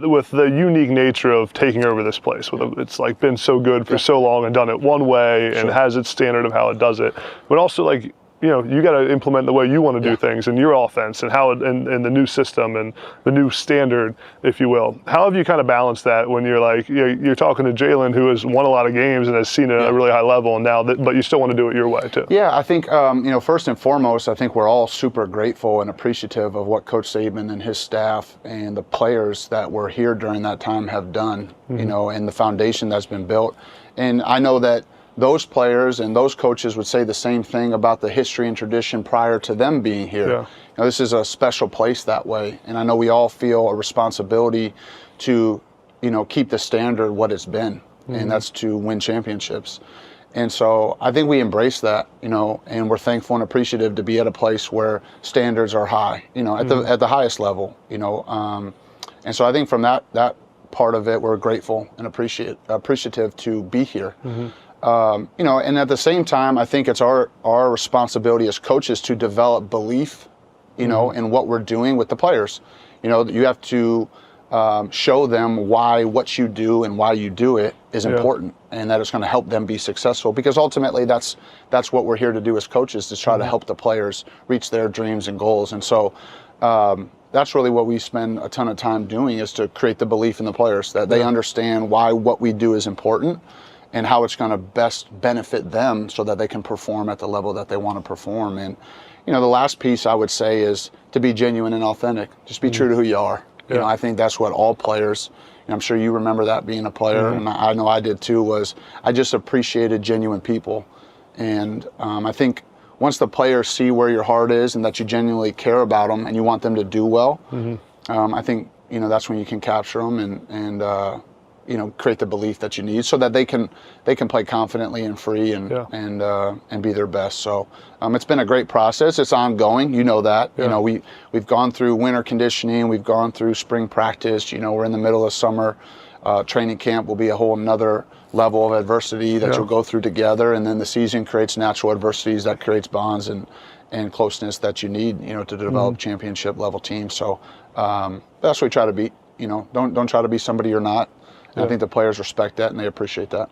with the unique nature of taking over this place. It's like been so good for so long and done it one way and has its standard of how it does it. But also, like, you know, you got to implement the way you want to do things and your offense and how and the new system and the new standard, if you will. How have you kind of balanced that when you're like, you're talking to Jalen, who has won a lot of games and has seen it at a really high level, and now but you still want to do it your way too? Yeah, I think you know, first and foremost, I think we're all super grateful and appreciative of what Coach Saban and his staff and the players that were here during that time have done. You know, and the foundation that's been built. And I know that those players and those coaches would say the same thing about the history and tradition prior to them being here. You know, this is a special place that way, and I know we all feel a responsibility to, you know, keep the standard what it's been, and that's to win championships. And so I think we embrace that, you know, and we're thankful and appreciative to be at a place where standards are high, you know, at the highest level, you know. And so I think from that part of it, we're grateful and appreciative to be here. You know, and at the same time, I think it's our responsibility as coaches to develop belief, you know, in what we're doing with the players. You know, you have to show them why what you do and why you do it is important, and that it's going to help them be successful. Because ultimately, that's what we're here to do as coaches, to try to help the players reach their dreams and goals. And so that's really what we spend a ton of time doing, is to create the belief in the players, that they understand why what we do is important and how it's going to best benefit them so that they can perform at the level that they want to perform. And, you know, the last piece I would say is to be genuine and authentic. Just be true to who you are. You know, I think that's what all players, and I'm sure you remember that being a player, and I know I did too, was I just appreciated genuine people. And I think once the players see where your heart is and that you genuinely care about them and you want them to do well, I think, you know, that's when you can capture them and you know, create the belief that you need so that they can play confidently and free and be their best. So it's been a great process. It's ongoing. You know that. You know, we've gone through winter conditioning. We've gone through spring practice. You know, we're in the middle of summer. Training camp will be a whole another level of adversity that you'll go through together. And then the season creates natural adversities that creates bonds and closeness that you need, you know, to develop championship level teams. So that's what we try to be. You know, don't try to be somebody you're not. I think the players respect that and they appreciate that.